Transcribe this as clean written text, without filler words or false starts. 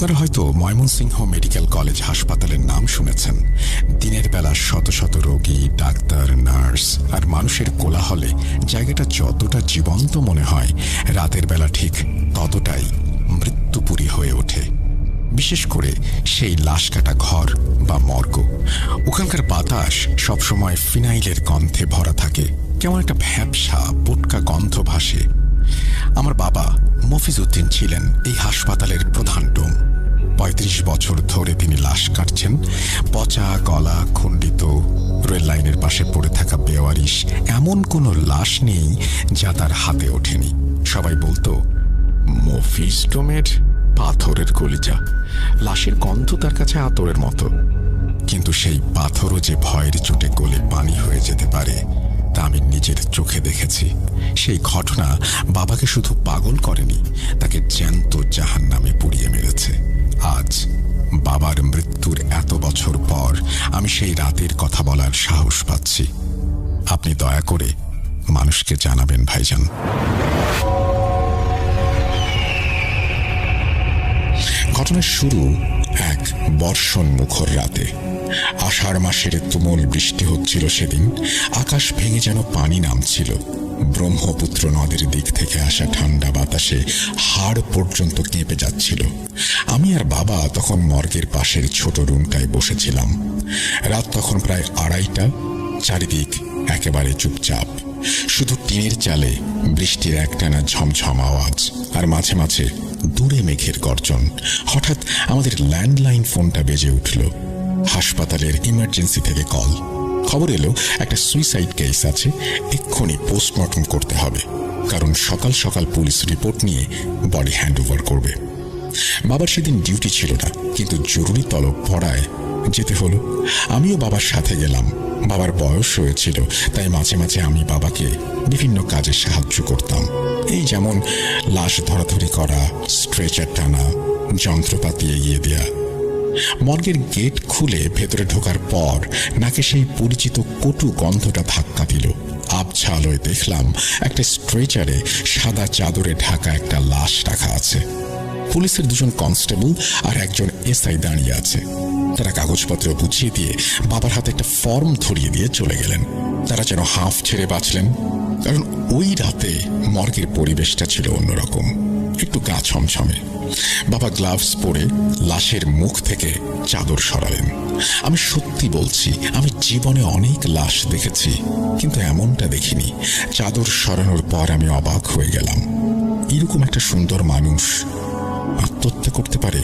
আপনারা হয়তো Mymensingh medical college হাসপাতালের নাম শুনেছেন। দিনের বেলা শত শত রোগী, ডাক্তার, নার্স আর মানুষের কোলাহলে জায়গাটা যতটা জীবন্ত মনে হয়, রাতের বেলা ঠিক ততটাই মৃত্যুপুরী হয়ে ওঠে। বিশেষ করে সেই লাশ কাটা ঘর বা মর্গ। ওখানকার বাতাস সবসময় ফিনাইলের গন্ধে ভরা থাকে। কেমন একটা ভ্যাপসা বোটকা গন্ধ ভাসে। আমার বাবা মফিজ উদ্দিন ছিলেন এই হাসপাতালের প্রধান ডোম। ৩৫ বছর ধরে তিনি লাশ কাটছেন। পচা গলা, খণ্ডিত, রেল লাইনের পাশে পড়ে থাকা বেওয়ারিশ এমন কোনো লাশ নেই যা তার হাতে ওঠেনি। সবাই বলতো, মফিজ ডোমের পাথরের কলিজা। লাশের গন্ধ তার কাছে আতরের মতো। কিন্তু সেই পাথরও যে ভয়ের চোটে গলে পানি হয়ে যেতে পারে তা আমি নিজের চোখে দেখেছি। সেই ঘটনা বাবাকে শুধু পাগল করেনি, তাকে জ্যান্ত জাহান্নামে পুড়িয়ে মেরেছে। আজ বাবার মৃত্যুর এত বছর পর আমি সেই রাতের কথা বলার সাহস পাচ্ছি। আপনি দয়া করে মানুষকে জানাবেন ভাইজান। ঘটনার শুরু এক বর্ষণ মুখর রাতে। আষাঢ় মাসের তুমুল বৃষ্টি হচ্ছিল সেদিন। আকাশ ভেঙে যেন পানি নামছিল। ব্রহ্মপুত্র নদের দিক থেকে আসা ঠান্ডা বাতাসে হাড় পর্যন্ত কেঁপে যাচ্ছিল। আমি আর বাবা তখন মর্গের পাশের ছোট রুমটায় বসেছিলাম। রাত তখন প্রায় ২:৩০। চারিদিক একেবারে চুপচাপ। শুধু টিনের চালে বৃষ্টির একটানা ঝমঝম আওয়াজ, আর মাঝে মাঝে দূরে মেঘের গর্জন। হঠাৎ আমাদের ল্যান্ডলাইন ফোনটা বেজে উঠল। হাসপাতালের ইমার্জেন্সি থেকে কল। খবর এলো একটা সুইসাইড কেস আছে, এক্ষুনি পোস্টমর্টম করতে হবে, কারণ সকাল সকাল পুলিশ রিপোর্ট নিয়ে বডি হ্যান্ড ওভার করবে। বাবার সেদিন ডিউটি ছিল না, কিন্তু জরুরি তলব পড়ায় যেতে হলো। আমিও বাবার সাথে গেলাম। বাবার বয়স হয়েছিল, তাই মাঝে মাঝে আমি বাবাকে বিভিন্ন কাজে সাহায্য করতাম। এই যেমন লাশ ধরাধরি করা, স্ট্রেচার টানা, যন্ত্রপাতি এগিয়ে দেয়া। মর্গের গেট খুলে ভেতরে ঢোকার পর নাকে সেই পরিচিত কটু গন্ধটা ধাক্কা দিল। আবছা আলোয় দেখলাম একটা স্ট্রেচারে সাদা চাদরে ঢাকা একটা লাশ রাখা আছে। পুলিশের 2জন কনস্টেবল আর একজন এসআই দাঁড়িয়ে আছে। তারা কাগজপত্র বুঝিয়ে দিয়ে বাবার হাতে একটা ফর্ম ধরিয়ে দিয়ে চলে গেলেন। তারা যেন হাঁফ ছেড়ে বাঁচলেন, কারণ ওই রাতে মর্গের পরিবেশটা ছিল অন্যরকম, একটু গা ছমছমে। বাবা গ্লাভস পরে লাশের মুখ থেকে চাদর সরালেন। আমি সত্যি বলছি, আমি জীবনে অনেক লাশ দেখেছি, কিন্তু এমনটা দেখিনি। চাদর সরানোর পর আমি অবাক হয়ে গেলাম। এরকম একটা সুন্দর মানুষ আত্মহত্যা করতে পারে?